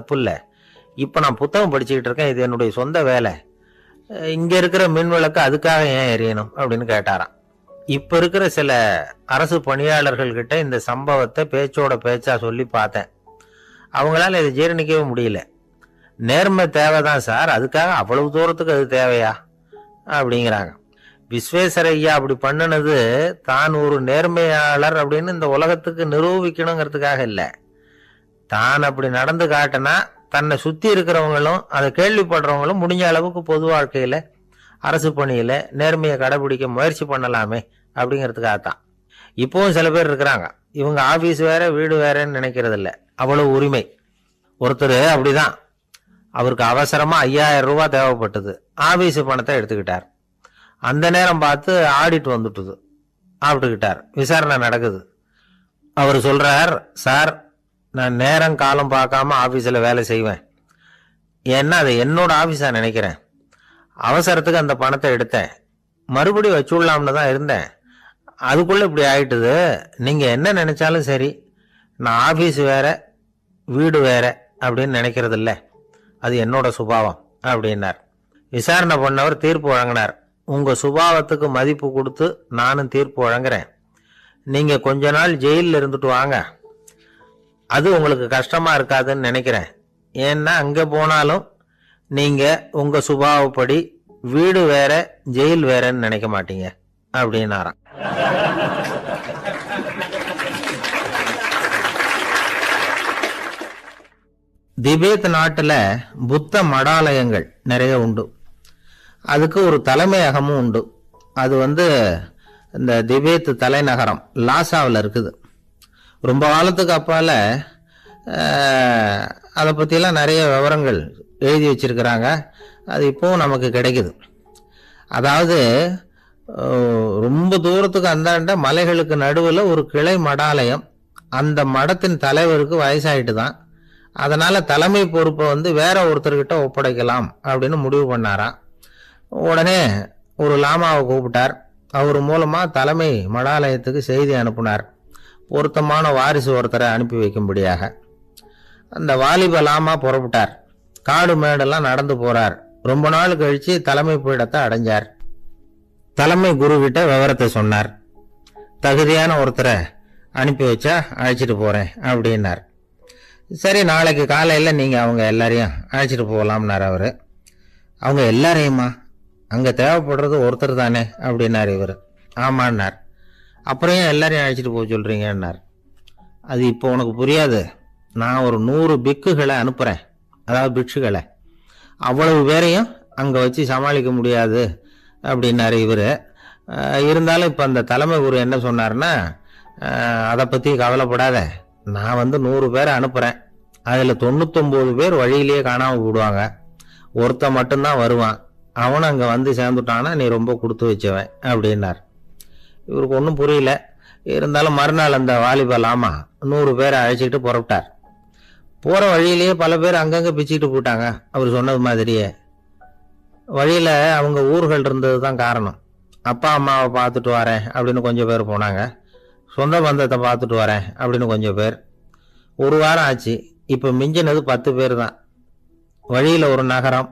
தப்பு இல்லை. இப்போ நான் புத்தகம் படிச்சுக்கிட்டு இருக்கேன், இது என்னுடைய சொந்த வேலை. இங்கே இருக்கிற மின் விளக்கு அதுக்காக ஏன் எரியணும் அப்படின்னு கேட்டாராம். இப்போ இருக்கிற சில அரசு பணியாளர்கள்கிட்ட இந்த சம்பவத்தை பேச்சோட பேச்சா சொல்லி பார்த்தேன். அவங்களால இதை ஜீரணிக்கவே முடியல. நேர்மை தேவைதான் சார், அதுக்காக அவ்வளவு தூரத்துக்கு அது தேவையா அப்படிங்கிறாங்க. விஸ்வேஸ்வரையா அப்படி பண்ணினது தான் ஒரு நேர்மையாளர் அப்படின்னு இந்த உலகத்துக்கு நிரூபிக்கணுங்கிறதுக்காக இல்லை. தான் அப்படி நடந்து காட்டினா தன்னை சுற்றி இருக்கிறவங்களும் அதை கேள்விப்படுறவங்களும் முடிஞ்ச அளவுக்கு பொது வாழ்க்கையில் அரசு பணியில் நேர்மையை கடைபிடிக்க முயற்சி பண்ணலாமே அப்படிங்கிறதுக்காகத்தான். இப்போவும் சில பேர் இருக்கிறாங்க, இவங்க ஆஃபீஸ் வேற வீடு வேறன்னு நினைக்கிறது இல்லை, அவ்வளவு உரிமை. ஒருத்தர் அப்படிதான், அவருக்கு அவசரமாக 5000 ரூபாய் தேவைப்பட்டது. ஆஃபீஸ் பணத்தை எடுத்துக்கிட்டார். அந்த நேரம் பார்த்து ஆடிட் வந்துட்டுது. ஆப்பிட்டுக்கிட்டார். விசாரணை நடக்குது. அவர் சொல்றார், சார் நான் நேரம் காலம் பார்க்காம ஆஃபீஸில் வேலை செய்வேன், ஏன்னா அதை என்னோட ஆஃபீஸாக நினைக்கிறேன். அவசரத்துக்கு அந்த பணத்தை எடுத்தேன், மறுபடியும் வச்சுடலாம்னு தான் இருந்தேன், அதுக்குள்ளே இப்படி ஆயிட்டுது. நீங்கள் என்ன நினைச்சாலும் சரி, நான் ஆஃபீஸ் வேற வீடு வேற அப்படின்னு நினைக்கிறது இல்லை, அது என்னோட சுபாவம் அப்படின்னார். விசாரணை பண்ணவர் தீர்ப்பு வழங்கினார். உங்கள் சுபாவத்துக்கு மதிப்பு கொடுத்து நானும் தீர்ப்பு வழங்குறேன். நீங்கள் கொஞ்ச நாள் ஜெயிலில் இருந்துட்டு வாங்க, அது உங்களுக்கு கஷ்டமாக இருக்காதுன்னு நினைக்கிறேன். ஏன்னா அங்கே போனாலும் நீங்கள் உங்கள் சுபாவப்படி வீடு வேற ஜெயில் வேறன்னு நினைக்க மாட்டீங்க அப்படின்னாராம். திபேத் நாட்டில் புத்த மடாலயங்கள் நிறைய உண்டு. அதுக்கு ஒரு தலைமையகமும் உண்டு. அது இந்த திபேத் தலைநகரம் லாசாவில் இருக்குது. ரொம்ப காலத்துக்கு அப்பால் அதை பற்றியெல்லாம் நிறைய விவரங்கள் எழுதி வச்சிருக்கிறாங்க. அது இப்போவும் நமக்கு கிடைக்குது. அதாவது ரொம்ப தூரத்துக்கு அந்தாண்ட மலைகளுக்கு நடுவில் ஒரு கிளை மடாலயம். அந்த மடத்தின் தலைவருக்கு வயசாயிட்டு தான், அதனால் தலைமை பொறுப்பை வேற ஒருத்தர்கிட்ட ஒப்படைக்கலாம் அப்படின்னு முடிவு பண்ணாராம். உடனே ஒரு லாமாவை கூப்பிட்டார். அவர் மூலமாக தலைமை மடாலயத்துக்கு செய்தி அனுப்புனார், பொருத்தமான வாரிசு ஒருத்தரை அனுப்பி வைக்கும்படியாக. அந்த வாலிப லாமா புறப்பட்டார். காடு மேடெல்லாம் நடந்து போறார். ரொம்ப நாள் கழிச்சு தலைமை பீடத்தை அடைஞ்சார். தலைமை குரு கிட்ட விவரத்தை சொன்னார். தகுதியான ஒருத்தரை அனுப்பி வச்சா அழைச்சிட்டு போறேன் அப்படின்னார். சரி, நாளைக்கு காலையில் நீங்கள் அவங்க எல்லாரையும் அழைச்சிட்டு போகலாம்னார் அவர். அவங்க எல்லாரையுமா? அங்கே தேவைப்படுறது ஒருத்தர் தானே அப்படின்னார் இவர். ஆமான்னார். அப்புறம் ஏன் எல்லாரையும் அழைச்சிட்டு போக சொல்கிறீங்கன்னார். அது இப்போ உனக்கு புரியாது. நான் ஒரு 100 பிக்குகளை அனுப்புகிறேன், அதாவது பிட்சுகளை. அவ்வளவு பேரையும் அங்கே வச்சு சமாளிக்க முடியாது அப்படின்னாரு இவர். இருந்தாலும் இப்போ அந்த தலைமை குரு என்ன சொன்னார்னா, அதை பற்றி கவலைப்படாத, நான் 100 பேரை அனுப்புகிறேன், அதில் 99 பேர் வழியிலேயே காணாமல் போடுவாங்க, ஒருத்தன் மட்டும்தான் வருவான், அவனும் அங்கே சேர்ந்துட்டானா நீ ரொம்ப கொடுத்து வச்சவன் அப்படின்னார். இவருக்கு ஒன்றும் புரியல. இருந்தாலும் மறுநாள் அந்த வாலிபலாமா 100 பேரை அழைச்சிக்கிட்டு புறப்பட்டார். போகிற வழியிலேயே பல பேர் அங்கங்கே பிச்சுக்கிட்டு போட்டாங்க. அவர் சொன்னது மாதிரியே வழியில் அவங்க ஊர்கள் இருந்தது தான் காரணம். அப்பா அம்மாவை பார்த்துட்டு வரேன் அப்படின்னு கொஞ்சம் பேர் போனாங்க. சொந்த பந்தத்தை பார்த்துட்டு வரேன் அப்படின்னு கொஞ்சம் பேர். ஒரு வாரம் ஆச்சு. இப்போ மிஞ்சினது 10 பேர் தான். வழியில் ஒரு நகரம்.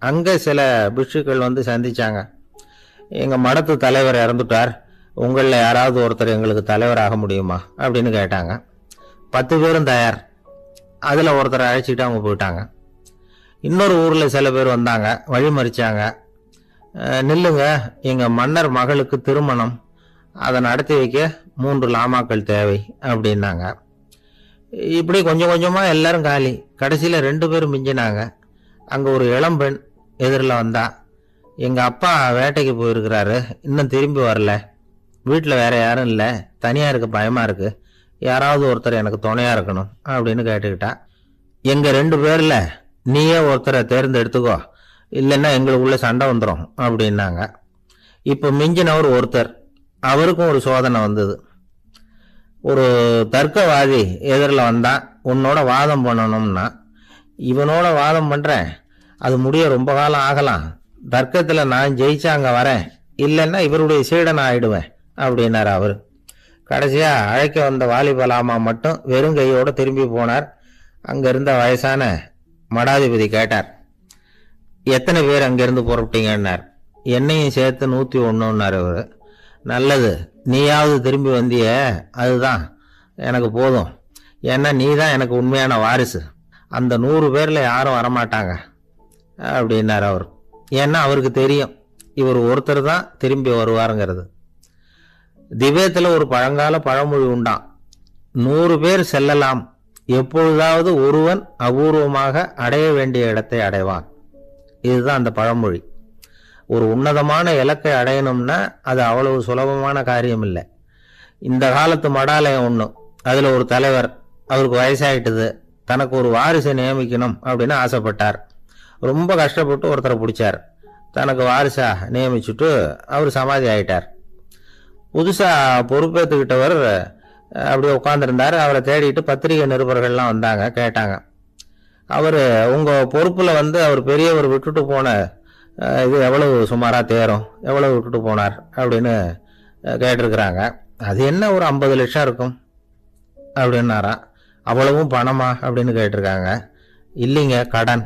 அங்கே சில பிட்சுக்கள் சந்திச்சாங்க. எங்கள் மடத்து தலைவர் இறந்துட்டார், உங்களில் யாராவது ஒருத்தர் எங்களுக்கு தலைவராக முடியுமா அப்படின்னு கேட்டாங்க. 10 பேரும் தயார். அதில் ஒருத்தரை அழைச்சிக்கிட்டு அவங்க போயிட்டாங்க. இன்னொரு ஊரில் சில பேர் வந்தாங்க, வழி மறிச்சாங்க. நில்லுங்க, எங்கள் மன்னர் மகளுக்கு திருமணம், அதை நடத்தி வைக்க 3 லாமாக்கள் தேவை அப்படின்னாங்க. இப்படி கொஞ்சம் கொஞ்சமாக எல்லாரும் காலி. கடைசியில் 2 பேரும் மிஞ்சினாங்க. அங்கே ஒரு இளம்பெண் எதிரில் வந்தா. எங்கள் அப்பா வேட்டைக்கு போயிருக்கிறாரு, இன்னும் திரும்பி வரல, வீட்டில் வேற யாரும் இல்லை, தனியாக இருக்க பயமாக இருக்குது, யாராவது ஒருத்தர் எனக்கு துணையாக இருக்கணும் அப்படின்னு கேட்டுக்கிட்டா. எங்கள் 2 பேரில் நீயே ஒருத்தரை தேர்ந்தெடுத்துக்கோ, இல்லைன்னா எங்களுக்குள்ள சண்டை வந்துடும் அப்படின்னாங்க. இப்போ மிஞ்சினவர் ஒருத்தர். அவருக்கும் ஒரு சோதனை வந்தது. ஒரு தர்க்கவாதி எதிரில் வந்தான். உன்னோட வாதம் பண்ணணும்னா. இவனோட வாதம் பண்ணுறேன், அது முடிய ரொம்ப காலம் ஆகலாம், தர்க்கத்தில் நான் ஜெயிச்சா அங்கே வரேன், இல்லைன்னா இவருடைய சீடனை ஆயிடுவேன் அப்படின்னார் அவர். கடைசியாக அழைக்க வந்த வாலிபலாமா மட்டும் வெறும் கையோடு திரும்பி போனார். அங்கே இருந்த வயசான மடாதிபதி கேட்டார், எத்தனை பேர் அங்கிருந்து புறப்பட்டீங்கன்னார். என்னையும் சேர்த்து 101ன்னார் அவர். நல்லது, நீயாவது திரும்பி வந்திய, அதுதான் எனக்கு போதும். ஏன்னா நீ தான் எனக்கு உண்மையான வாரிசு. அந்த 100 பேரில் யாரும் வரமாட்டாங்க அப்படின்னார் அவர். ஏன்னா அவருக்கு தெரியும் இவர் ஒருத்தர் தான் திரும்பி வருவாருங்கிறது. திபேத்தில் ஒரு பழங்கால பழமொழி உண்டாம், 100 பேர் செல்லலாம், எப்பொழுதாவது ஒருவன் அபூர்வமாக அடைய வேண்டிய இடத்தை அடைவான். இதுதான் அந்த பழமொழி. ஒரு உன்னதமான இலக்கை அடையணும்னா அது அவ்வளவு சுலபமான காரியம் இல்லை. இந்த காலத்து மடாலயம் ஒன்று, அதில் ஒரு தலைவர், அவருக்கு வயசாயிட்டுது, தனக்கு ஒரு வாரிசை நியமிக்கணும் அப்படின்னு ஆசைப்பட்டார். ரொம்ப கஷ்டப்பட்டு ஒருத்தரை பிடிச்சார், தனக்கு வாரிசா நியமிச்சுட்டு அவர் சமாதி ஆயிட்டார். புதுசாக பொறுப்பேற்றுக்கிட்டவர் அப்படியே உட்காந்துருந்தார். அவரை தேடிட்டு பத்திரிகை நிருபர்கள்லாம் வந்தாங்க, கேட்டாங்க. அவர் உங்கள் பொறுப்பில் அவர் பெரியவர் விட்டுட்டு போன இது எவ்வளவு சுமாராக தேரும், எவ்வளவு விட்டுட்டு போனார் அப்படின்னு கேட்டிருக்கிறாங்க. அது என்ன ஒரு 50 லட்சம் இருக்கும் அப்படின்னாராம். அவ்வளவும் பணமா அப்படின்னு கேட்டிருக்காங்க. இல்லைங்க, கடன்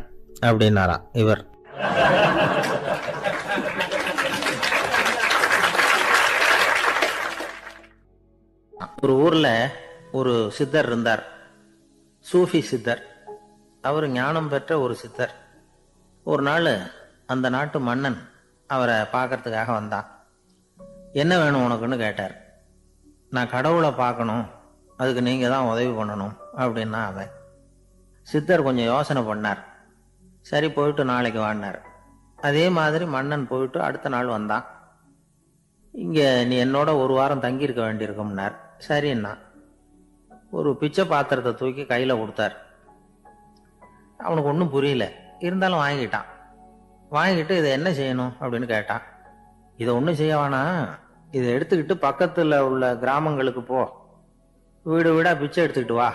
அப்படின்னாராம் இவர். ஒரு ஊர்ல ஒரு சித்தர் இருந்தார், சூஃபி சித்தர். அவர் ஞானம் பெற்ற ஒரு சித்தர். ஒரு நாள் அந்த நாட்டு மன்னன் அவரை பார்க்கறதுக்காக வந்தான். என்ன வேணும் உனக்குன்னு கேட்டார். நான் கடவுளை பார்க்கணும், அதுக்கு நீங்கள் தான் உதவி பண்ணணும் அப்படின்னா அவன். சித்தர் கொஞ்சம் யோசனை பண்ணார். சரி, போயிட்டு நாளைக்கு வாடினார். அதே மாதிரி மன்னன் போயிட்டு அடுத்த நாள் வந்தான். இங்கே நீ என்னோட ஒரு வாரம் தங்கியிருக்க வேண்டியிருக்கும்னார். சரின்னா ஒரு பிச்சை பாத்திரத்தை தூக்கி கையில் கொடுத்தார். அவனுக்கு ஒன்றும் புரியல, இருந்தாலும் வாங்கிட்டான். வாங்கிட்டு இதை என்ன செய்யணும் அப்படின்னு கேட்டான். இதை ஒன்றும் செய்ய வேணாம், இதை எடுத்துக்கிட்டு பக்கத்தில் உள்ள கிராமங்களுக்கு போ, வீடு வீடாக பிச்சை எடுத்துக்கிட்டு வா.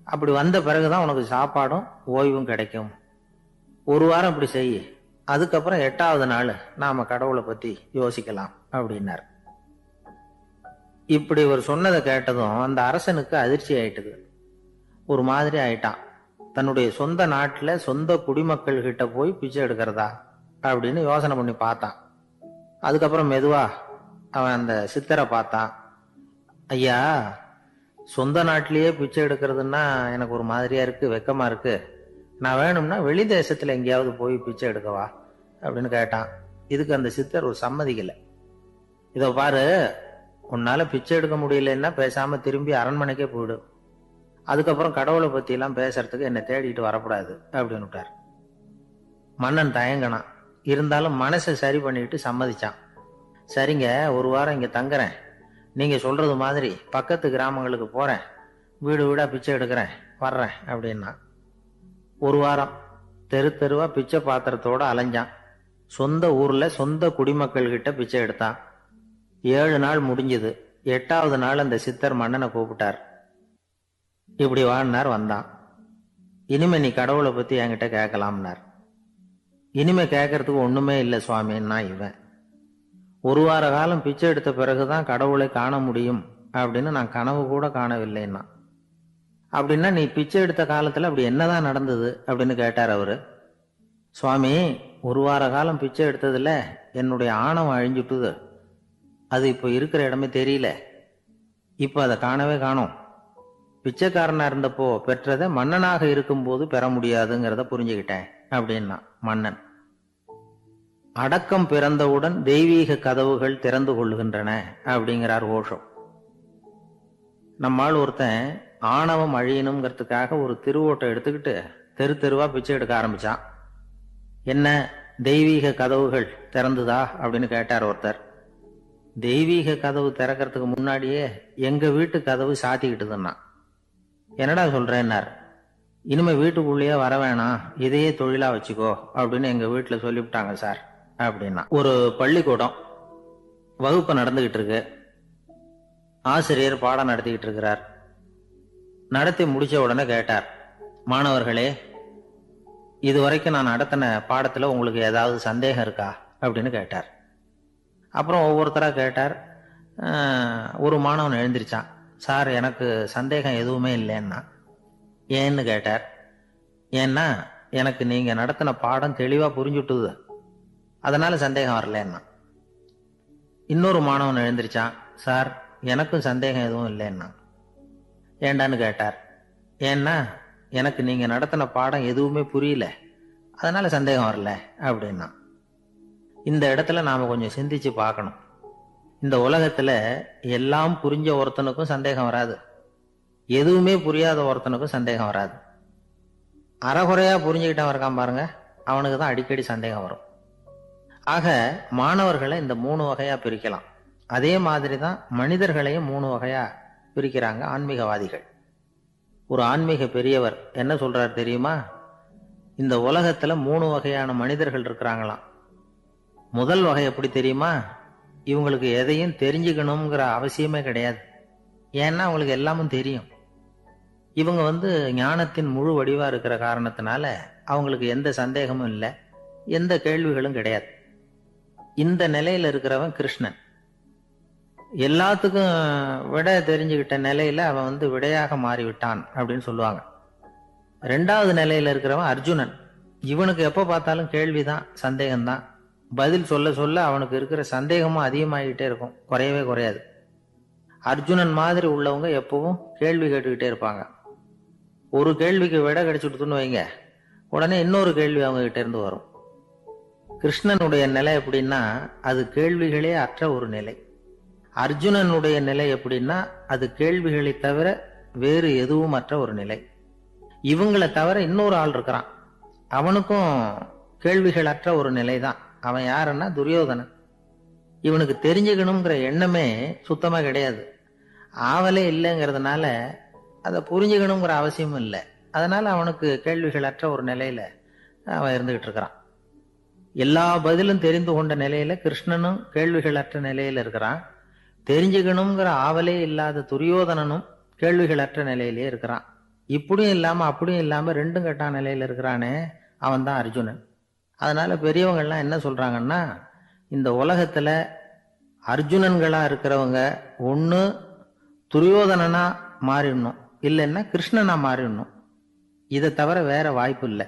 அப்படி வந்த பிறகுதான் உனக்கு சாப்பாடும் ஓய்வும் கிடைக்கும். ஒரு வாரம் இப்படி செய், அதுக்கப்புறம் 8வது நாள் நாம் கடவுளை பற்றி யோசிக்கலாம் அப்படின்னார். இப்படி ஒரு சொன்னதை கேட்டதும் அந்த அரசனுக்கு அதிர்ச்சி ஆயிட்டுது. ஒரு மாதிரி ஆயிட்டான். தன்னுடைய சொந்த நாட்டில் சொந்த குடிமக்கள் கிட்ட போய் பிச்சை எடுக்கிறதா அப்படின்னு யோசனை பண்ணி பார்த்தான். அதுக்கப்புறம் மெதுவா அவன் அந்த சித்தரை பார்த்தான். ஐயா, சொந்த நாட்டிலேயே பிச்சை எடுக்கிறதுன்னா எனக்கு ஒரு மாதிரியா இருக்கு, வெக்கமா இருக்கு. நான் வேணும்னா வெளி தேசத்துல எங்கேயாவது போய் பிச்சை எடுக்கவா அப்படின்னு கேட்டான். இதுக்கு அந்த சித்தர் ஒரு சம்மதிக்கலை. இதை பாரு, உன்னால பிச்சை எடுக்க முடியலன்னா பேசாம திரும்பி அரண்மனைக்கே போயிடு. அதுக்கப்புறம் கடவுளை பத்தி எல்லாம் பேசுறதுக்கு என்னை தேடிட்டு வரக்கூடாது அப்படின்னு விட்டார். மன்னன் தயங்கினான், இருந்தாலும் மனசை சரி பண்ணிட்டு சம்மதிச்சான். சரிங்க, ஒரு வாரம் இங்க தங்குறேன், நீங்க சொல்றது மாதிரி பக்கத்து கிராமங்களுக்கு போறேன், வீடு வீடா பிச்சை எடுக்கிறேன், வர்றேன் அப்படின்னா. ஒரு வாரம் தெரு தெருவா பிச்சை பாத்திரத்தோட அலைஞ்சான். சொந்த ஊர்ல சொந்த குடிமக்கள் கிட்ட பிச்சை எடுத்தான். 7 நாள் முடிஞ்சது. 8வது நாள் அந்த சித்தர் மன்னனை கூப்பிட்டார். இப்படி வாழ்னார், வந்தான். இனிமே நீ கடவுளை பத்தி என்கிட்ட கேட்கலாம்னார். இனிமே கேட்கறதுக்கு ஒண்ணுமே இல்லை சுவாமின்னா இவன். ஒரு வார காலம் பிச்சை எடுத்த பிறகுதான் கடவுளை காண முடியும் அப்படின்னு நான் கனவு கூட காணவில்லைன்னா. அப்படின்னா நீ பிச்சை எடுத்த காலத்துல அப்படி என்னதான் நடந்தது அப்படின்னு கேட்டார் அவரு. சுவாமி, ஒரு வார காலம் பிச்சை எடுத்ததுல என்னுடைய ஆணவம் அழிஞ்சுட்டுது. அது இப்போ இருக்கிற இடமே தெரியல. இப்போ அதை காணவே காணோம். பிச்சைக்காரனா இருந்தப்போ பெற்றதை மன்னனாக இருக்கும்போது பெற முடியாதுங்கிறத புரிஞ்சுக்கிட்டேன் அப்படின்னா மன்னன். அடக்கம் பிறந்தவுடன் தெய்வீக கதவுகள் திறந்து கொள்ளுகின்றன அப்படிங்கிறார் ஓஷோ. நம்மால் ஒருத்தன் ஆணவம் அழியணுங்கிறதுக்காக ஒரு திருவோட்டை எடுத்துக்கிட்டு தெரு தெருவா பிச்சை எடுக்க ஆரம்பிச்சான். என்ன, தெய்வீக கதவுகள் திறந்துதா அப்படின்னு கேட்டார் ஒருத்தர். தெய்வீக கதவு திறக்கிறதுக்கு முன்னாடியே எங்க வீட்டு கதவு சாத்திக்கிட்டுதுன்னா. என்னடா சொல்றேன்னார். இனிமே வீட்டுக்குள்ளேயே வர வேணாம், இதையே தொழிலா வச்சுக்கோ அப்படின்னு எங்க வீட்டுல சொல்லிவிட்டாங்க சார் அப்படின்னா. ஒரு பள்ளிக்கூடம் வகுப்பு நடந்துகிட்டு இருக்கு. ஆசிரியர் பாடம் நடத்திக்கிட்டு இருக்கிறார். நடத்தி முடிச்ச உடனே கேட்டார், மாணவர்களே, இதுவரைக்கும் நான் நடத்தின பாடத்துல உங்களுக்கு ஏதாவது சந்தேகம் இருக்கா அப்படின்னு கேட்டார். அப்புறம் ஒவ்வொருத்தரா கேட்டார். ஒரு மாணவன் எழுந்திருச்சான். சார், எனக்கு சந்தேகம் எதுவுமே இல்லைன்னா. ஏன்னு கேட்டார். ஏன்னா எனக்கு நீங்க நடத்தின பாடம் தெளிவா புரிஞ்சுட்டுது, அதனால சந்தேகம் வரலன்னா. இன்னொரு மாணவன் எழுந்திருச்சான், சார் எனக்கும் சந்தேகம் எதுவும் இல்லைன்னா. ஏண்டான்னு கேட்டார். ஏன்னா எனக்கு நீங்க நடத்தின பாடம் எதுவுமே புரியல, அதனால சந்தேகம் வரல அப்படின்னா. இந்த இடத்துல நாம கொஞ்சம் சிந்திச்சு பார்க்கணும். இந்த உலகத்துல எல்லாம் புரிஞ்ச ஒருத்தனுக்கும் சந்தேகம் வராது, எதுவுமே புரியாத ஒருத்தனுக்கும் சந்தேகம் வராது. அறகுறையா புரிஞ்சுக்கிட்டவன் இருக்கான் பாருங்க, அவனுக்கு தான் அடிக்கடி சந்தேகம் வரும். ஆக மாணவர்களை இந்த 3 வகையா பிரிக்கலாம். அதே மாதிரி தான் மனிதர்களையும் 3 வகையா பிரிக்கிறாங்க ஆன்மீகவாதிகள். ஒரு ஆன்மீக பெரியவர் என்ன சொல்றாரு தெரியுமா? இந்த உலகத்துல 3 வகையான மனிதர்கள் இருக்கிறாங்களாம். முதல் வகை எப்படி தெரியுமா? இவங்களுக்கு எதையும் தெரிஞ்சுக்கணுங்கிற அவசியமே கிடையாது. ஏன்னா அவங்களுக்கு எல்லாமும் தெரியும். இவங்க ஞானத்தின் முழு வடிவா இருக்கிற காரணத்தினால அவங்களுக்கு எந்த சந்தேகமும் இல்லை, எந்த கேள்விகளும் கிடையாது. இந்த நிலையில இருக்கிறவன் கிருஷ்ணன். எல்லாத்துக்கும் விட தெரிஞ்சுக்கிட்ட நிலையில அவன் விடையாக மாறிவிட்டான் அப்படின்னு சொல்லுவாங்க. 2வது நிலையில இருக்கிறவன் அர்ஜுனன். இவனுக்கு எப்ப பார்த்தாலும் கேள்விதான், சந்தேகம்தான். பதில் சொல்ல சொல்ல அவனுக்கு இருக்கிற சந்தேகமும் அதிகமாகிட்டே இருக்கும், குறையவே குறையாது. அர்ஜுனன் மாதிரி உள்ளவங்க எப்பவும் கேள்வி கேட்டுக்கிட்டே இருப்பாங்க. ஒரு கேள்விக்கு விட கிடைச்சுட்டுன்னு வைங்க, உடனே இன்னொரு கேள்வி அவங்க கிட்ட இருந்து வரும். கிருஷ்ணனுடைய நிலை எப்படின்னா அது கேள்விகளே அற்ற ஒரு நிலை. அர்ஜுனனுடைய நிலை எப்படின்னா அது கேள்விகளை தவிர வேறு எதுவும் அற்ற ஒரு நிலை. இவங்களை தவிர இன்னொரு ஆள் இருக்கிறான், அவனுக்கும் கேள்விகள் அற்ற ஒரு நிலை தான். அவன் யாருன்னா துரியோதனன். இவனுக்கு தெரிஞ்சுக்கணுங்கிற எண்ணமே சுத்தமா கிடையாது. ஆவலே இல்லைங்கிறதுனால அதை புரிஞ்சுக்கணுங்கிற அவசியமும் இல்லை. அதனால அவனுக்கு கேள்விகள் அற்ற ஒரு நிலையில அவன் இருந்துகிட்டு இருக்கிறான். எல்லா பதிலும் தெரிந்து கொண்ட நிலையில கிருஷ்ணனும் கேள்விகள் அற்ற நிலையில இருக்கிறான். தெரிஞ்சுக்கணுங்கிற ஆவலே இல்லாத துரியோதனனும் கேள்விகள் அற்ற நிலையிலே இருக்கிறான். இப்படியும் இல்லாம அப்படியும் இல்லாம ரெண்டும் கெட்டான நிலையில இருக்கிறானே, அவன் தான் அர்ஜுனன். அதனால பெரியவங்கள்லாம் என்ன சொல்றாங்கன்னா, இந்த உலகத்துல அர்ஜுனன்களா இருக்கிறவங்க ஒண்ணு துரியோதனனா மாறிடணும், இல்லைன்னா கிருஷ்ணனா மாறிடணும். இதை தவிர வேற வாய்ப்பு இல்லை.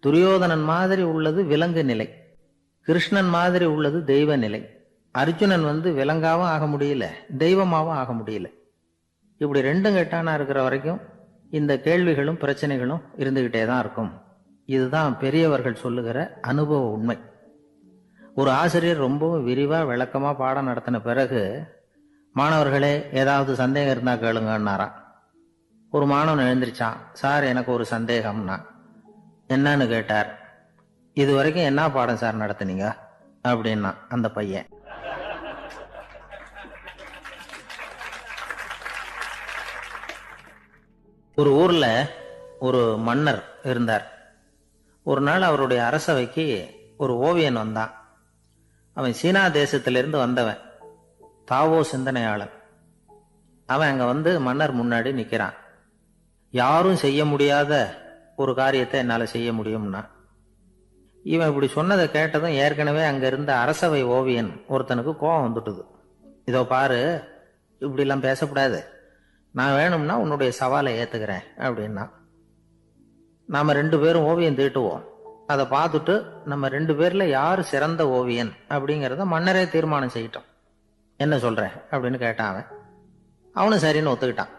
துரியோதனன் மாதிரி உள்ளது விலங்கு நிலை, கிருஷ்ணன் மாதிரி உள்ளது தெய்வ நிலை. அர்ஜுனன் விலங்காவும் ஆக முடியல, தெய்வமாவும் ஆக முடியல. இப்படி ரெண்டும் கெட்டானா இருக்கிற வரைக்கும் இந்த கேள்விகளும் பிரச்சனைகளும் இருந்துகிட்டே தான் இருக்கும். இதுதான் பெரியவர்கள் சொல்லுகிற அனுபவ உண்மை. ஒரு ஆசிரியர் ரொம்பவும் விரிவா விளக்கமா பாடம் நடத்தின பிறகு, மாணவர்களே ஏதாவது சந்தேகம் இருந்தா கேளுங்கன்னாராம். ஒரு மாணவன் எழுந்திருச்சான், சார் எனக்கு ஒரு சந்தேகம்னா. என்னன்னு கேட்டார். இது வரைக்கும் என்ன பாடம் சார் நடத்துனீங்க அப்படின்னா அந்த பையன். ஒரு ஊர்ல ஒரு மன்னர் இருந்தார். ஒரு நாள் அவருடைய அரசவைக்கு ஒரு ஓவியன் வந்தான். அவன் சீனா தேசத்திலிருந்து வந்தவன், தாவோ சிந்தனையாளன். அவன் அங்க மன்னர் முன்னாடி நிக்கிறான். யாரும் செய்ய முடியாத ஒரு காரியத்தை என்னால செய்ய முடியும்னா. இவன் இப்படி சொன்னதை கேட்டதும் ஏற்கனவே அங்க இருந்த அரசவை ஓவியன் ஒருத்தனுக்கு கோபம் வந்துட்டுது. இதோ பாரு, இப்படி எல்லாம் பேசக்கூடாது, நான் வேணும்னா உன்னுடைய சவாலை ஏத்துக்கிறேன் அப்படின்னா. நாம 2 பேரும் ஓவியம் தீட்டுவோம், அதை பார்த்துட்டு நம்ம 2 பேர்ல யாரு சிறந்த ஓவியன் அப்படிங்கிறத மன்னரே தீர்மானம் செய்யட்டும், என்ன சொல்ற அப்படின்னு கேட்டான் அவன். அவனும் சரின்னு ஒத்துக்கிட்டான்.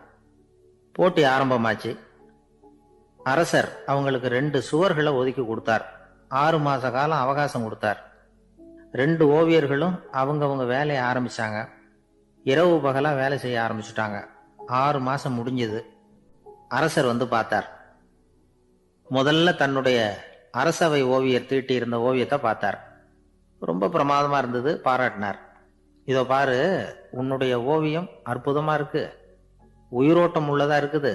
போட்டி ஆரம்பமாச்சு. அரசர் அவங்களுக்கு 2 சுவர்களை ஒதுக்கி கொடுத்தார். 6 மாச காலம் அவகாசம் கொடுத்தார். 2 ஓவியர்களும் அவங்கவங்க வேலையை ஆரம்பிச்சாங்க. இரவு பகலா வேலை செய்ய ஆரம்பிச்சுட்டாங்க. 6 மாசம் முடிஞ்சது. அரசர் பார்த்தார். முதல்ல தன்னுடைய அரசவை ஓவியர் தீட்டி இருந்த ஓவியத்தை பார்த்தார். ரொம்ப பிரமாதமா இருந்தது, பாராட்டினார். இதோ பாரு, உன்னுடைய ஓவியம் அற்புதமா இருக்கு, உயிரோட்டம் உள்ளதா இருக்குது,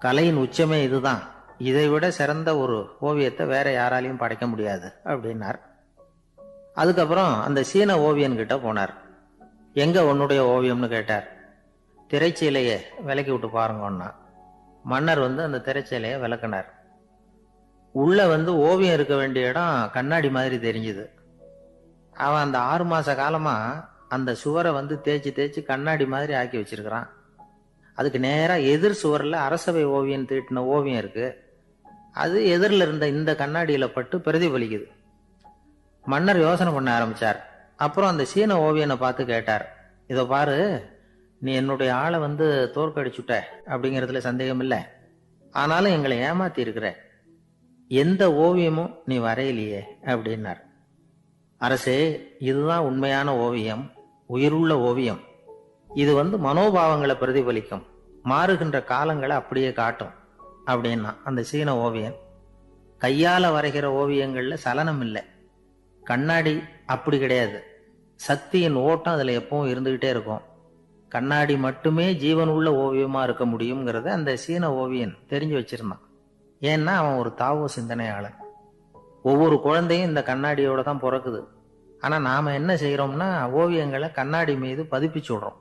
கலையின் உச்சமே இதுதான், இதை விட சிறந்த ஒரு ஓவியத்தை வேற யாராலையும் படைக்க முடியாது அப்படின்னார். அதுக்கப்புறம் அந்த சீன ஓவியன் கிட்ட போனார். எங்க உன்னுடைய ஓவியம்னு கேட்டார். திரைச்சீலையை விலக்கி விட்டு பாருங்கன்னா. மன்னர் அந்த திரைச்சீலையை விளக்குனார். உள்ள ஓவியம் இருக்க வேண்டிய இடம் கண்ணாடி மாதிரி தெரிஞ்சுது. அவன் அந்த 6 மாச காலமா அந்த சுவரை தேய்ச்சி தேய்ச்சி கண்ணாடி மாதிரி ஆக்கி வச்சிருக்கிறான். அதுக்கு நேரா எதிர் சுவர்ல அரசவை ஓவியன் தீட்டின ஓவியம் இருக்கு. அது எதிரில் இருந்த இந்த கண்ணாடியில பட்டு பிரதிபலிக்குது. மன்னர் யோசனை பண்ண ஆரம்பிச்சார். அப்புறம் அந்த சீன ஓவியனை பார்த்து கேட்டார், இதை பாரு, நீ என்னுடைய ஆளை தோற்கடிச்சுட்ட அப்படிங்கிறதுல சந்தேகம் இல்லை. ஆனாலும் எங்களை ஏமாத்தி இருக்கிற, எந்த ஓவியமும் நீ வரையிலையே அப்படின்னார். அரசே, இதுதான் உண்மையான ஓவியம், உயிருள்ள ஓவியம். இது மனோபாவங்களை பிரதிபலிக்கும், மாறுகின்ற காலங்களை அப்படியே காட்டும் அப்படின்னா அந்த சீன ஓவியன். கையால வரைகிற ஓவியங்கள்ல சலனம் இல்லை, கண்ணாடி அப்படி கிடையாது. சக்தியின் ஓட்டம் அதுல எப்பவும் இருந்துகிட்டே இருக்கும். கண்ணாடி மட்டுமே ஜீவன் உள்ள ஓவியமா இருக்க முடியுங்கிறத அந்த சீன ஓவியன் தெரிஞ்சு வச்சிருந்தான். ஏன்னா அவன் ஒரு தாவோ சிந்தனையாளன். ஒவ்வொரு குழந்தையும் இந்த கண்ணாடியோட தான் பிறக்குது. ஆனா நாம என்ன செய்யறோம்னா, ஓவியங்களை கண்ணாடி மீது பதிப்பிச்சு விடுறோம்.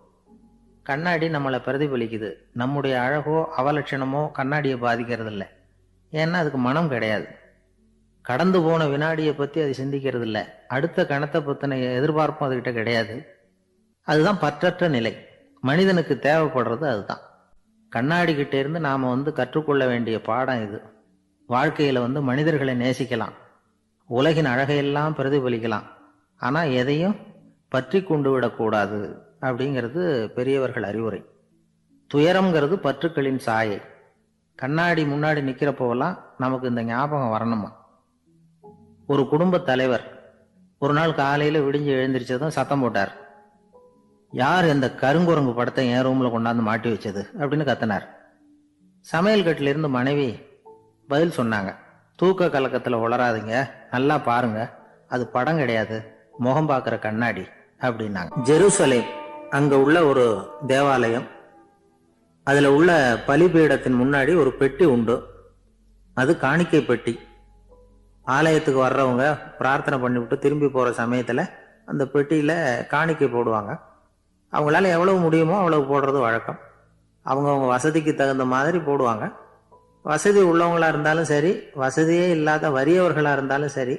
கண்ணாடி நம்மளை பிரதிபலிக்குது. நம்முடைய அழகோ அவலட்சணமோ கண்ணாடியை பாதிக்கிறது இல்லை. ஏன்னா அதுக்கு மனம் கிடையாது. கடந்து போன வினாடியை பத்தி அது சிந்திக்கிறது இல்லை. அடுத்த கணத்தை பத்தின எதிர்பார்ப்பும் அதுகிட்ட கிடையாது. அதுதான் பற்றற்ற நிலை. மனிதனுக்கு தேவைப்படுறது அதுதான். கண்ணாடி கிட்ட இருந்து நாம கற்றுக்கொள்ள வேண்டிய பாடம் இது. வாழ்க்கையில மனிதர்களை நேசிக்கலாம், உலகின் அழகையெல்லாம் பிரதிபலிக்கலாம், ஆனா எதையும் பற்றி கொண்டு விடக்கூடாது அப்படிங்கிறது பெரியவர்கள் அறிவுரை. துயரம்ங்கிறது பற்றுக்களின் சாயை. கண்ணாடி முன்னாடி நிக்கிறப்போவெல்லாம் நமக்கு இந்த ஞாபகம் வரணுமா. ஒரு குடும்ப தலைவர் ஒரு நாள் காலையில விடிஞ்சு எழுந்திரிச்சதும் சத்தம் போட்டார், யார் இந்த கருங்குரங்கு படத்தை என் ரூம்ல கொண்டாந்து மாட்டி வச்சது அப்படின்னு கத்தினார். சமையல் கட்டில இருந்து மனைவி பதில் சொன்னாங்க, தூக்க கலக்கத்துல உளராதீங்க, நல்லா பாருங்க, அது படம் கிடையாது, முகம் பார்க்கிற கண்ணாடி அப்படின்னாங்க. ஜெருசலேம் அங்க உள்ள ஒரு தேவாலயம். அதுல உள்ள பலிபீடத்தின் முன்னாடி ஒரு பெட்டி உண்டு. அது காணிக்கை பெட்டி. ஆலயத்துக்கு வர்றவங்க பிரார்த்தனை பண்ணிவிட்டு திரும்பி போற சமயத்துல அந்த பெட்டியில காணிக்கை போடுவாங்க. அவங்களால எவ்வளவு முடியுமோ அவ்வளவு போடுறது வழக்கம். அவங்கவுங்க வசதிக்கு தகுந்த மாதிரி போடுவாங்க. வசதி உள்ளவங்களா இருந்தாலும் சரி, வசதியே இல்லாத வறியவர்களா இருந்தாலும் சரி,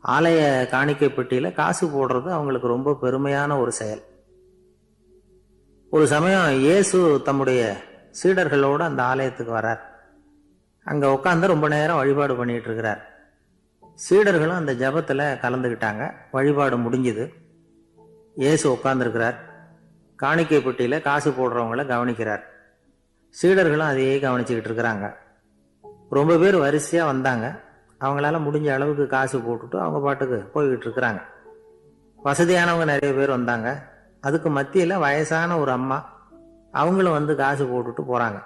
ஆலய காணிக்கை பெட்டியில காசு போடுறது அவங்களுக்கு ரொம்ப பெருமையான ஒரு செயல். ஒரு சமயம் இயேசு தம்முடைய சீடர்களோடு அந்த ஆலயத்துக்கு வர்றார். அங்க உட்காந்து ரொம்ப நேரம் வழிபாடு பண்ணிட்டு இருக்கிறார். சீடர்களும் அந்த ஜபத்துல கலந்துக்கிட்டாங்க. வழிபாடு முடிஞ்சுது. இயேசு உட்கார்ந்துருக்கிறார். காணிக்கை பெட்டியில காசு போடுறவங்கள கவனிக்கிறார். சீடர்களும் அதையே கவனிச்சுக்கிட்டு இருக்கிறாங்க. ரொம்ப பேர் வரிசையா வந்தாங்க. அவங்களால முடிஞ்ச அளவுக்கு காசு போட்டுட்டு அவங்க பாட்டுக்கு போய்கிட்டு இருக்கிறாங்க. வசதியானவங்க நிறைய பேர் வந்தாங்க. அதுக்கு மத்தியில வயசான ஒரு அம்மா, அவங்களும் காசு போட்டுட்டு போறாங்க.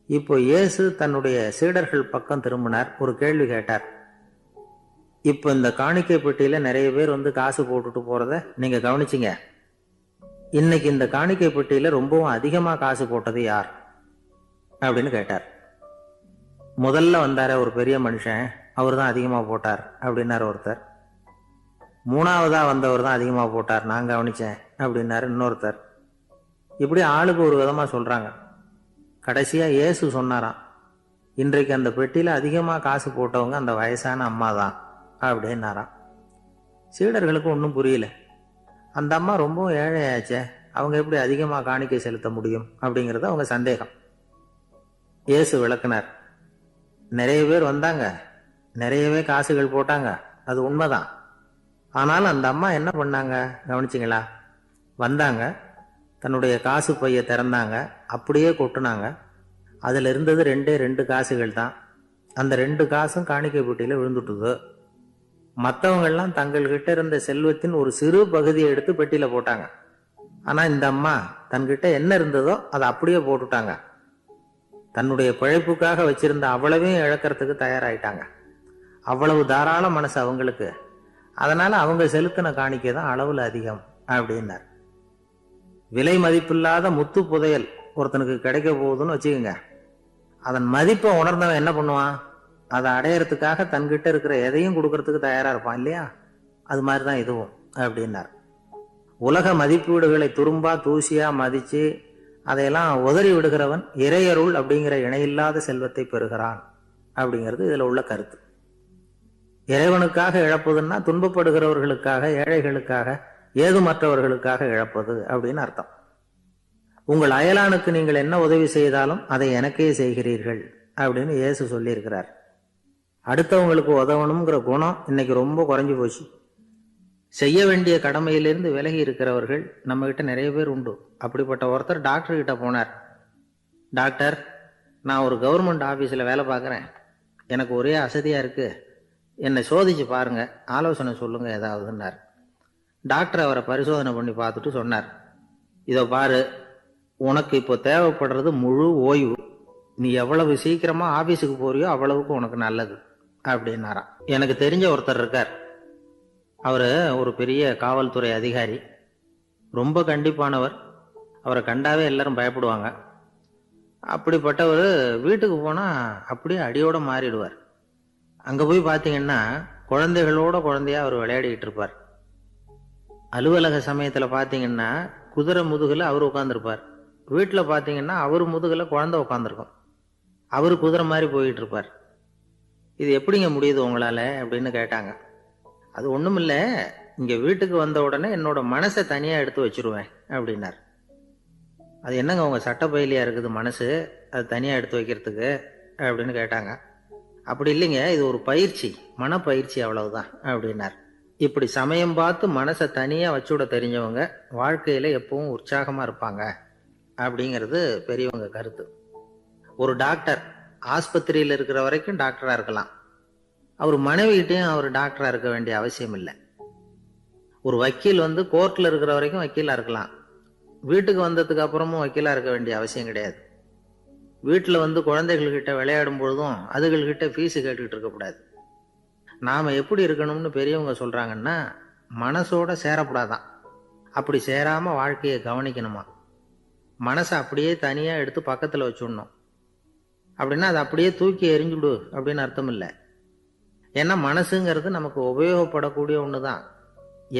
இப்போ இயேசு தன்னுடைய சீடர்கள் பக்கம் திரும்பினார். ஒரு கேள்வி கேட்டார். இப்போ இந்த காணிக்கை பெட்டியில நிறைய பேர் காசு போட்டுட்டு போறத நீங்க கவனிச்சிங்க. இன்னைக்கு இந்த காணிக்கை பெட்டியில ரொம்பவும் அதிகமா காசு போட்டது யார் அப்படின்னு கேட்டார். முதல்ல வந்தார ஒரு பெரிய மனுஷன், அவர் தான் அதிகமா போட்டார் அப்படின்னாரு ஒருத்தர். மூணாவதா வந்தவர் தான் அதிகமா போட்டார், நான் கவனிச்சேன் அப்படின்னாரு இன்னொருத்தர். இப்படி ஆளுக்கு ஒரு விதமா சொல்றாங்க. கடைசியா இயேசு சொன்னாராம், இன்றைக்கு அந்த பெட்டியில அதிகமா காசு போட்டவங்க அந்த வயசான அம்மா தான் அப்படின்னாராம். சீடர்களுக்கு ஒன்றும் புரியல. அந்த அம்மா ரொம்பவும் ஏழையாச்சே, அவங்க எப்படி அதிகமா காணிக்கை செலுத்த முடியும் அப்படிங்கிறது அவங்க சந்தேகம். இயேசு விளக்குனார். நிறைய பேர் வந்தாங்க, நிறையவே காசுகள் போட்டாங்க, அது உண்மைதான். ஆனாலும் அந்த அம்மா என்ன பண்ணாங்க கவனிச்சிங்களா? வந்தாங்க, தன்னுடைய காசு பைய திறந்தாங்க, அப்படியே கொட்டுனாங்க. அதுல இருந்தது ரெண்டு காசுகள் தான். அந்த 2 காசும் காணிக்கை பெட்டியில விழுந்துட்டுது. மற்றவங்கெல்லாம் தங்கள்கிட்ட இருந்த செல்வத்தின் ஒரு சிறு பகுதியை எடுத்து பெட்டியில போட்டாங்க. ஆனா இந்த அம்மா தன்கிட்ட என்ன இருந்ததோ அதை அப்படியே போட்டுட்டாங்க. தன்னுடைய பிழைப்புக்காக வச்சிருந்த அவ்வளவையும் இழக்கிறதுக்கு தயாராயிட்டாங்க. அவ்வளவு தாராள மனசு அவங்களுக்கு. அதனால அவங்க செலுத்தின காணிக்கை தான் அளவுல அதிகம் அப்படின்னார். விலை மதிப்பில்லாத முத்து புதையல் ஒருத்தனுக்கு கிடைக்க போகுதுன்னு வச்சுக்கோங்க. அதன் மதிப்பை உணர்ந்தவன் என்ன பண்ணுவான்? அதை அடையறதுக்காக தன்கிட்ட இருக்கிற எதையும் கொடுக்கறதுக்கு தயாரா இருப்பான் இல்லையா? அது மாதிரிதான் இதுவும் அப்படின்னார். உலக மதிப்பீடுகளை துரும்பா தூசியா மதிச்சு அதையெல்லாம் உதறி விடுகிறவன் இறையருள் அப்படிங்கிற இணையில்லாத செல்வத்தை பெறுகிறான் அப்படிங்கிறது இதுல உள்ள கருத்து. இறைவனுக்காக இழப்பதுன்னா துன்பப்படுகிறவர்களுக்காக, ஏழைகளுக்காக, ஏதுமற்றவர்களுக்காக இழப்பது அப்படின்னு அர்த்தம். உங்கள் அயலானுக்கு நீங்கள் என்ன உதவி செய்தாலும் அதை எனக்கே செய்கிறீர்கள் அப்படின்னு இயேசு சொல்லியிருக்கிறார். அடுத்தவங்களுக்கு உதவணுங்கிற குணம் இன்னைக்கு ரொம்ப குறைஞ்சி போச்சு. செய்ய வேண்டிய கடமையிலிருந்து விலகி இருக்கிறவர்கள் நம்ம கிட்ட நிறைய பேர் உண்டு. அப்படிப்பட்ட ஒருத்தர் டாக்டர் கிட்ட போனார். டாக்டர், நான் ஒரு கவர்மெண்ட் ஆபீஸில் வேலை பார்க்குறேன், எனக்கு ஒரே அசதியாக இருக்கு, என்னை சோதிச்சு பாருங்க, ஆலோசனை சொல்லுங்க ஏதாவதுன்னார். டாக்டர் அவரை பரிசோதனை பண்ணி பார்த்துட்டு சொன்னார், இதோ பாரு, உனக்கு இப்போ தேவைப்படுறது முழு ஓய்வு. நீ எவ்வளவு சீக்கிரமா ஆபீஸுக்கு போறியோ அவ்வளவுக்கு உனக்கு நல்லது அப்படின்னாராம். எனக்கு தெரிஞ்ச ஒருத்தர் இருக்கார். அவரு ஒரு பெரிய காவல்துறை அதிகாரி, ரொம்ப கண்டிப்பானவர். அவரை கண்டாவே எல்லாரும் பயப்படுவாங்க. அப்படிப்பட்டவர் வீட்டுக்கு போனா அப்படியே அடியோட மாறிடுவார். அங்க போய் பாத்தீங்கன்னா குழந்தைகளோட குழந்தையா அவர் விளையாடிட்டு இருப்பார். அலுவலக சமயத்துல பாத்தீங்கன்னா குதிரை முதுகுல அவர் உட்காந்துருப்பார். வீட்டுல பாத்தீங்கன்னா அவர் முதுகுல குழந்தை உட்காந்துருக்கும். அவரு குதிரை மாதிரி போயிட்டு இருப்பார். இது எப்படிங்க முடியுது உங்களால அப்படின்னு கேட்டாங்க. அது ஒண்ணுமில்ல, இங்க வீட்டுக்கு வந்த உடனே என்னோட மனசை தனியா எடுத்து வச்சிருவேன் அப்படின்னார். அது என்னங்க உங்க சட்டப்பையிலையா இருக்குது மனசு, அது தனியா எடுத்து வைக்கிறதுக்கு அப்படின்னு கேட்டாங்க. அப்படி இல்லைங்க, இது ஒரு பயிற்சி, மனப்பயிற்சி, அவ்வளவுதான் அப்படின்னார். இப்படி சமயம் பார்த்து மனசை தனியா வச்சுவிட தெரிஞ்சவங்க வாழ்க்கையில எப்பவும் உற்சாகமா இருப்பாங்க அப்படிங்கிறது பெரியவங்க கருத்து. ஒரு டாக்டர் ஆஸ்பத்திரியில் இருக்கிற வரைக்கும் டாக்டரா இருக்கலாம். அவர் மனைவிகிட்டையும் அவர் டாக்டரா இருக்க வேண்டிய அவசியம் இல்லை. ஒரு வக்கீல் கோர்ட்ல இருக்கிற வரைக்கும் வக்கீலா இருக்கலாம். வீட்டுக்கு வந்ததுக்கு அப்புறமும் வக்கீலா இருக்க வேண்டிய அவசியம் கிடையாது. வீட்டுல குழந்தைகள்கிட்ட விளையாடும் பொழுதும் அதுகள்கிட்ட ஃபீஸ் கேட்டுக்கிட்டு இருக்கக்கூடாது. நாம எப்படி இருக்கணும்னு பெரியவங்க சொல்றாங்கன்னா, மனசோட சேரக்கூடாதான். அப்படி சேராம வாழ்க்கையை கவனிக்கணுமா. மனசை அப்படியே தனியா எடுத்து பக்கத்துல வச்சுடணும். அப்படின்னா அதை அப்படியே தூக்கி எறிஞ்சுடு அப்படின்னு அர்த்தம் இல்லை. ஏன்னா மனசுங்கிறது நமக்கு உபயோகப்படக்கூடிய ஒண்ணுதான்.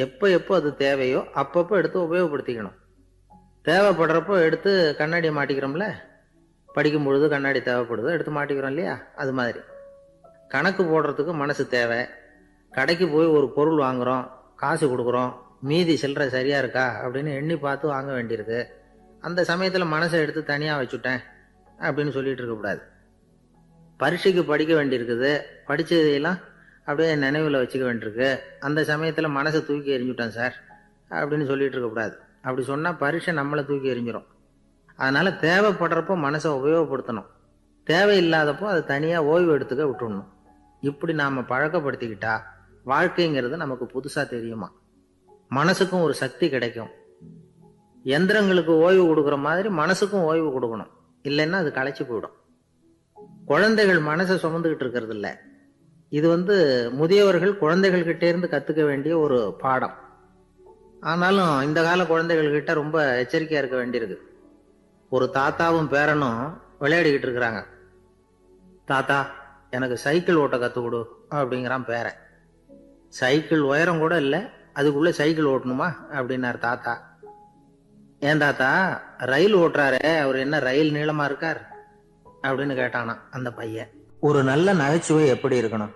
எப்போ எப்போ அது தேவையோ அப்பப்போ எடுத்து உபயோகப்படுத்திக்கணும். தேவைப்படுறப்போ எடுத்து கண்ணாடியை மாட்டிக்கிறோம்ல, படிக்கும் பொழுது கண்ணாடி தேவைப்படுது, எடுத்து மாட்டிக்கிறோம் இல்லையா, அது மாதிரி கணக்கு போடுறதுக்கு மனசு தேவை. கடைக்கு போய் ஒரு பொருள் வாங்குறோம், காசு கொடுக்குறோம், மீதி சில்லறை சரியா இருக்கா அப்படின்னு எண்ணி பார்த்து வாங்க வேண்டியிருக்கு. அந்த சமயத்தில் மனசை எடுத்து தனியாக வச்சுட்டேன் அப்படின்னு சொல்லிட்டு இருக்கக்கூடாது. பரீட்சைக்கு படிக்க வேண்டியிருக்குது, படித்ததையெல்லாம் அப்படியே நினைவில் வச்சுக்க வேண்டியிருக்கு, அந்த சமயத்தில் மனசை தூக்கி எறிஞ்சுட்டேன் சார் அப்படின்னு சொல்லிட்டு இருக்கக்கூடாது. அப்படி சொன்னால் பரீட்சை நம்மளை தூக்கி எறிஞ்சிடும். அதனால தேவைப்படுறப்போ மனசை உபயோகப்படுத்தணும், தேவையில்லாதப்போ அதை தனியாக ஓய்வு எடுத்துக்க விட்டுடணும். இப்படி நாம் பழக்கப்படுத்திக்கிட்டா வாழ்க்கைங்கிறது நமக்கு புதுசாக தெரியுமா. மனசுக்கும் ஒரு சக்தி கிடைக்கும். எந்திரங்களுக்கு ஓய்வு கொடுக்குற மாதிரி மனசுக்கும் ஓய்வு கொடுக்கணும், இல்லைன்னா அது களைச்சி போயிடும். குழந்தைகள் மனசை சுமந்துக்கிட்டு இருக்கிறது இல்லை. இது முதியவர்கள் குழந்தைகள் கிட்டே இருந்து கற்றுக்க வேண்டிய ஒரு பாடம். ஆனாலும் இந்த கால குழந்தைகள் கிட்ட ரொம்ப எச்சரிக்கையா இருக்க வேண்டியிருக்கு. ஒரு தாத்தாவும் பேரனும் விளையாடிக்கிட்டு இருக்கிறாங்க. தாத்தா, எனக்கு சைக்கிள் ஓட்ட கற்றுக் கொடு அப்படிங்கிறான் பேரன். சைக்கிள் உயரம் கூட இல்லை, அதுக்குள்ள சைக்கிள் ஓட்டணுமா அப்படின்னார் தாத்தா. ஏன் தாத்தா, ரயில் ஓட்டுறாரே, அவர் என்ன ரயில் நீளமா இருக்கார் அப்படின்னு கேட்டானா அந்த பையன். ஒரு நல்ல நகைச்சுவை எப்படி இருக்கணும்,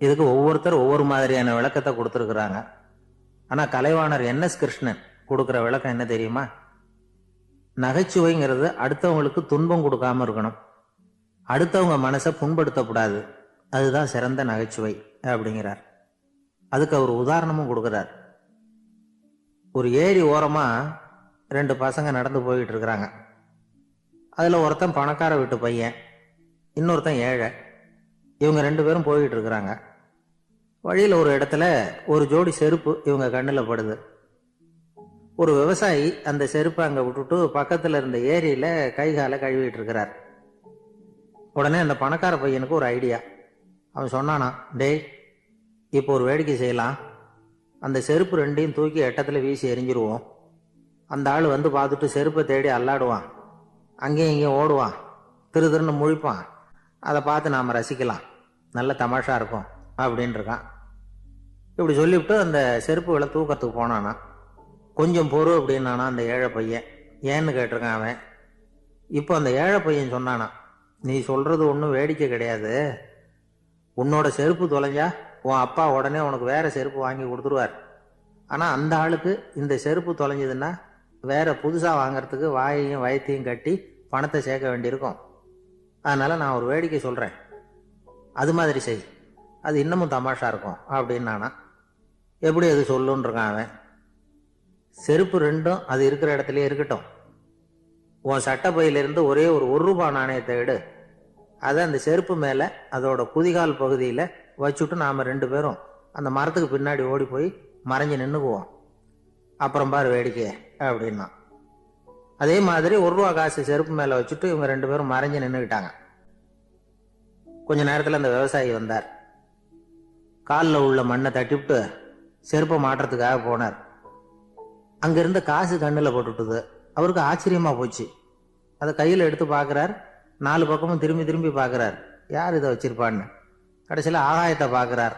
இதுக்கு ஒவ்வொருத்தர் ஒவ்வொரு மாதிரியான விளக்கத்தை கொடுத்துருக்குறாங்க. ஆனா கலைவாணர் NS கிருஷ்ணன் கொடுக்குற விளக்கம் என்ன தெரியுமா? நகைச்சுவைங்கிறது அடுத்தவங்களுக்கு துன்பம் கொடுக்காம இருக்கணும், அடுத்தவங்க மனசை புண்படுத்தக்கூடாது, அதுதான் சிறந்த நகைச்சுவை அப்படிங்கிறார். அதுக்கு அவர் உதாரணமும் கொடுக்குறார். ஒரு ஏரி ஓரமா 2 பசங்க நடந்து போயிட்டு இருக்கிறாங்க. அதுல ஒருத்தன் பணக்கார வீட்டு பையன், இன்னொருத்தன் ஏழை. இவங்க 2 பேரும் போயிட்டு இருக்கிறாங்க. வழியில ஒரு இடத்துல ஒரு ஜோடி செருப்பு இவங்க கண்ணுல படுது. ஒரு விவசாயி அந்த செருப்பை அங்க விட்டுட்டு பக்கத்துல இருந்த ஏரியில கை காலை கழுவிட்டு இருக்கிறார். உடனே அந்த பணக்கார பையனுக்கு ஒரு ஐடியா. அவன் சொன்னானா, டேய், இப்போ ஒரு வேடிக்கை செய்யலாம், அந்த செருப்பு 2ஐயும் தூக்கி எட்டத்துல வீசி எரிஞ்சிருவோம். அந்த ஆள் பார்த்துட்டு செருப்பை தேடி அல்லாடுவான், அங்கேயும் இங்கேயும் ஓடுவான், திரு திருன்னு முழிப்பான். அதை பார்த்து நாம் ரசிக்கலாம், நல்ல தமாஷா இருக்கும் அப்படின்னு இருக்கான். இப்படி சொல்லிவிட்டு அந்த செருப்புகளை தூக்கத்துக்கு போனானா. கொஞ்சம் பொறு அப்படின்னானா அந்த ஏழை பையன். ஏன்னு கேட்டிருக்கான் அவன். இப்போ அந்த ஏழை பையன் சொன்னானா, நீ சொல்றது ஒன்றும் வேடிக்கை கிடையாது, உன்னோட செருப்பு தொலைஞ்சா உன் அப்பா உடனே உனக்கு வேற செருப்பு வாங்கி கொடுத்துருவார். ஆனால் அந்த ஆளுக்கு இந்த செருப்பு தொலைஞ்சதுன்னா வேற புதுசாக வாங்கறதுக்கு வாயையும் வயத்தையும் கட்டி பணத்தை சேர்க்க வேண்டியிருக்கும். அதனால் நான் ஒரு வேடிக்கை சொல்கிறேன், அது மாதிரி செய், அது இன்னமும் தமாஷா இருக்கும் அப்படின்னு நானா. எப்படி அது சொல்லுன்னு இருக்கான் அவன். செருப்பு ரெண்டும் அது இருக்கிற இடத்துலயே இருக்கட்டும், உன் சட்டப்பையிலிருந்து ஒரே ஒரு ரூபாய் நாணயத்தை எடு, அதை அந்த செருப்பு மேலே அதோட குதிகால் பகுதியில் வச்சுட்டு நாம் 2 பேரும் அந்த மரத்துக்கு பின்னாடி ஓடி போய் மறைஞ்சு நின்றுக்குவோம், அப்புறம் பாரு வேடிக்கையே அப்படின்னா. அதே மாதிரி 1 ரூபா காசு செருப்பு மேலே வச்சுட்டு இவங்க 2 பேரும் மறைஞ்சு நின்றுக்கிட்டாங்க. கொஞ்ச நேரத்தில் அந்த விவசாயி வந்தார். காலில் உள்ள மண்ணை தட்டிவிட்டு செருப்பை மாட்டுறதுக்காக போனார். அங்கிருந்த காசு கண்ணில் போட்டுட்டுது. அவருக்கு ஆச்சரியமாக போச்சு. அதை கையில் எடுத்து பார்க்குறார். 4 பக்கமும் திரும்பி திரும்பி பார்க்குறார், யார் இதை வச்சிருப்பான்னு. கடைசியில் ஆகாயத்தை பார்க்குறார்.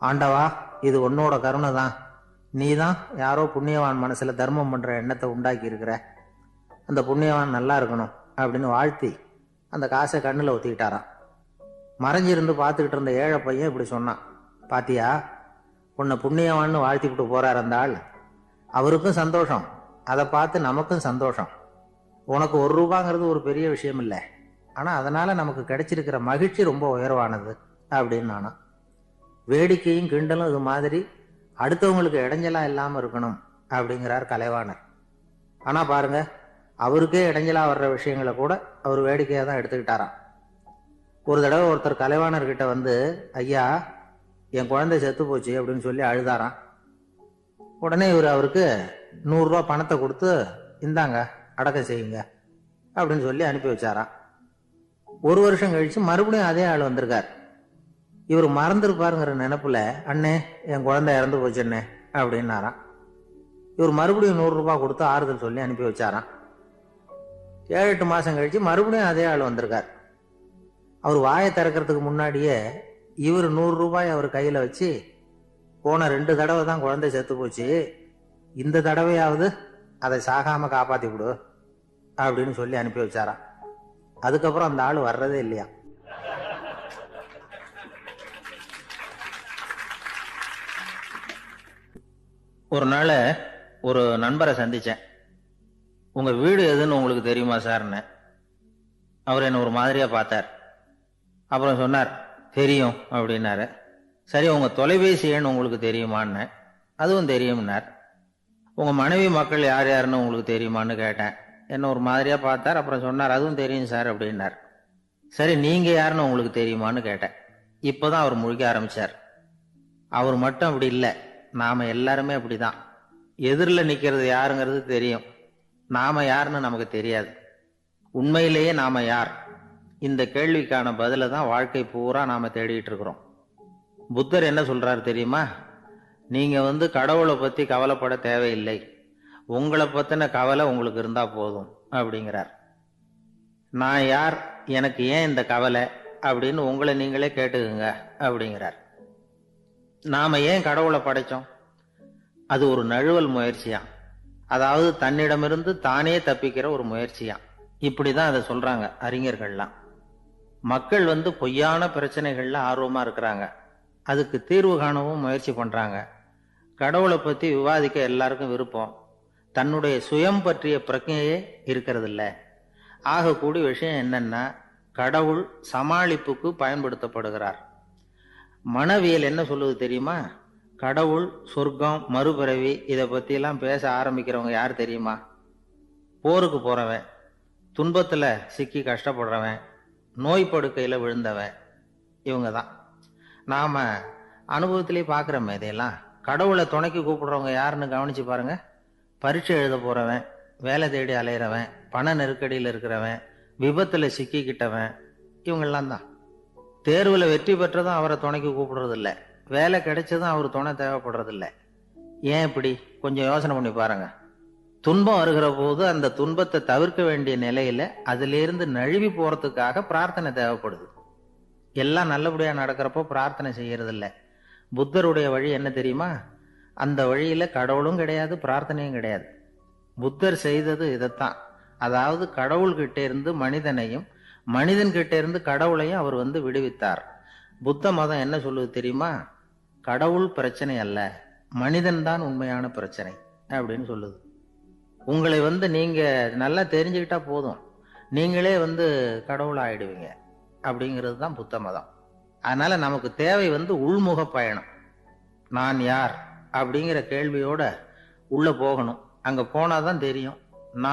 ஆண்டவா, இது உன்னோட கருணை தான், நீ தான் யாரோ புண்ணியவான் மனசில் தர்மம் பண்ணுற எண்ணத்தை உண்டாக்கி இருக்கிற, அந்த புண்ணியவான் நல்லா இருக்கணும் அப்படின்னு வாழ்த்தி அந்த காசை கண்ணில் ஒத்திக்கிட்டாராம். மறைஞ்சிருந்து பார்த்துக்கிட்டு இருந்த ஏழை பையன் இப்படி சொன்னான், பாத்தியா, உன்னை புண்ணியவான்னு வாழ்த்திக்கிட்டு போறார் அந்த ஆள். அவருக்கும் சந்தோஷம், அதை பார்த்து நமக்கும் சந்தோஷம். உனக்கு 1 ரூபாங்கிறது ஒரு பெரிய விஷயம் இல்லை, ஆனால் அதனால் நமக்கு கிடைச்சிருக்கிற மகிழ்ச்சி ரொம்ப உயர்வானது அப்படின்னு நானா. வேடிக்கையும் கிண்டலும் இது மாதிரி அடுத்தவங்களுக்கு இடைஞ்சலாக இல்லாமல் இருக்கணும் அப்படிங்கிறார் கலைவாணர். ஆனால் பாருங்க, அவருக்கே இடைஞ்சலாக வர்ற விஷயங்களை கூட அவர் வேடிக்கையாக தான் எடுத்துக்கிட்டாராம். ஒரு தடவை ஒருத்தர் கலைவாணர்கிட்ட வந்து, ஐயா, என் குழந்தை செத்து போச்சு அப்படின்னு சொல்லி அழுதாராம். உடனே இவர் அவருக்கு 100 ரூபா பணத்தை கொடுத்து, இந்தாங்க அடக்கம் செய்யுங்க அப்படின்னு சொல்லி அனுப்பி வச்சாராம். 1 வருஷம் கழிச்சு மறுபடியும் அதே ஆள் வந்திருக்கார். இவர் மறந்துருப்பாருங்கிற நினைப்புல, அண்ணே என் குழந்தை இறந்து போச்சுண்ணே அப்படின்னாராம். இவர் மறுபடியும் 100 ரூபாய் கொடுத்து ஆறுதல் சொல்லி அனுப்பி வச்சாராம். 7-8 மாசம் கழிச்சு மறுபடியும் அதே ஆள் வந்திருக்கார். அவர் வாயை திறக்கிறதுக்கு முன்னாடியே இவர் 100 ரூபாய் அவர் கையில வச்சு, போன 2 தடவை தான் குழந்தை செத்து போச்சு, இந்த தடவையாவது அதை சாகாம காப்பாத்தி விடு அப்படின்னு சொல்லி அனுப்பி வச்சாராம். அதுக்கப்புறம் அந்த ஆள் வர்றதே இல்லையா. ஒரு நாள் ஒரு நண்பரை சந்திச்சேன். உங்க வீடு எதுன்னு உங்களுக்கு தெரியுமா சார்ன்னு. அவர் என்ன ஒரு மாதிரியா பார்த்தார். அப்புறம் சொன்னார், தெரியும் அப்படின்னாரு. சரி, உங்க தொலைபேசி எண் உங்களுக்கு தெரியுமான்னு. அதுவும் தெரியும்னார். உங்க மனைவி மக்கள் யார் யாருன்னு உங்களுக்கு தெரியுமான்னு கேட்டேன். என்ன ஒரு மாதிரியா பார்த்தார். அப்புறம் சொன்னார், அதுவும் தெரியும் சார் அப்படின்னார். சரி, நீங்க யாருன்னு உங்களுக்கு தெரியுமான்னு கேட்டேன். இப்போதான் அவர் முழிக்க ஆரம்பிச்சார். அவர் மட்டும் அப்படி இல்லை, நாம எல்லாருமே அப்படிதான். எதிரில் நிக்கிறது யாருங்கிறது தெரியும், நாம யாருன்னு நமக்கு தெரியாது. உண்மையிலேயே நாம யார்? இந்த கேள்விக்கான பதில தான் வாழ்க்கை பூரா நாம தேடிட்டு இருக்கிறோம். புத்தர் என்ன சொல்றாரு தெரியுமா? நீங்க கடவுளை பத்தி கவலைப்பட தேவையில்லை, உங்களை பத்தின கவலை உங்களுக்கு இருந்தா போதும் அப்படிங்கிறார். நான் யார், எனக்கு ஏன் இந்த கவலை அப்படின்னு உங்களை நீங்களே கேட்டுக்குங்க அப்படிங்கிறார். நாம ஏன் கடவுளை படைச்சோம்? அது ஒரு நழுவல் முயற்சியாம். அதாவது தன்னிடமிருந்து தானே தப்பிக்கிற ஒரு முயற்சியாம். இப்படிதான் அதை சொல்றாங்க அறிஞர்கள்லாம். மக்கள் பொய்யான பிரச்சனைகள்ல ஆர்வமா இருக்கிறாங்க, அதுக்கு தீர்வு காணவும் முயற்சி பண்றாங்க. கடவுளை பத்தி விவாதிக்க எல்லாருக்கும் விருப்பம், தன்னுடைய சுயம் பற்றிய பிரச்சனையே இருக்கிறது இல்ல. ஆகக்கூடிய விஷயம் என்னன்னா, கடவுள் சமாளிப்புக்கு பயன்படுத்தப்படுகிறார். மனவியல் என்ன சொல்லுது தெரியுமா? கடவுள், சொர்க்கம், மறுபிறவி இதை பத்தி எல்லாம் பேச ஆரம்பிக்கிறவங்க யார் தெரியுமா? போருக்கு போறவன், துன்பத்துல சிக்கி கஷ்டப்படுறவன், நோய் படுக்கையில விழுந்தவன், இவங்க தான். நாம அனுபவத்திலே பார்க்குறோமே இதையெல்லாம். கடவுளை துணைக்கு கூப்பிடுறவங்க யாருன்னு கவனிச்சு பாருங்க. பரீட்சை எழுத போறவன், வேலை தேடி அலையிறவன், பண நெருக்கடியில் இருக்கிறவன், விபத்துல சிக்கிக்கிட்டவன், இவங்கெல்லாம் தான். தேர்வுல வெற்றி பெற்றதும் அவரை துணைக்கு கூப்பிடுறது இல்லை, வேலை கிடைச்சதும் அவர் துணை தேவைப்படுறது இல்லை. ஏன் இப்படி? கொஞ்சம் யோசனை பண்ணி பாருங்க. துன்பம் வருகிற போது அந்த துன்பத்தை தவிர்க்க வேண்டிய நிலையில அதிலிருந்து நழுவி போறதுக்காக பிரார்த்தனை தேவைப்படுது. எல்லாம் நல்லபடியா நடக்கிறப்போ பிரார்த்தனை செய்யறது இல்லை. புத்தருடைய வழி என்ன தெரியுமா? அந்த வழியில கடவுளும் கிடையாது, பிரார்த்தனையும் கிடையாது. புத்தர் செய்தது இதைத்தான். அதாவது கடவுள்கிட்ட இருந்து மனிதனையும், மனிதன் கிட்ட இருந்து கடவுளையும் அவர் விடுவித்தார். புத்த மதம் என்ன சொல்லுது தெரியுமா? கடவுள் பிரச்சனை அல்ல, மனிதன் தான் உண்மையான பிரச்சனை அப்படின்னு சொல்லுது. உங்களை நீங்க நல்லா தெரிஞ்சுக்கிட்டா போதும். நீங்களே வந்து கடவுளாயிடுவீங்க அப்படிங்கிறது தான் புத்த மதம். அதனால நமக்கு தேவை வந்து உள்முக பயணம். நான் யார் அப்படிங்கிற கேள்வியோட உள்ள போகணும். அங்க போனாதான் தெரியும்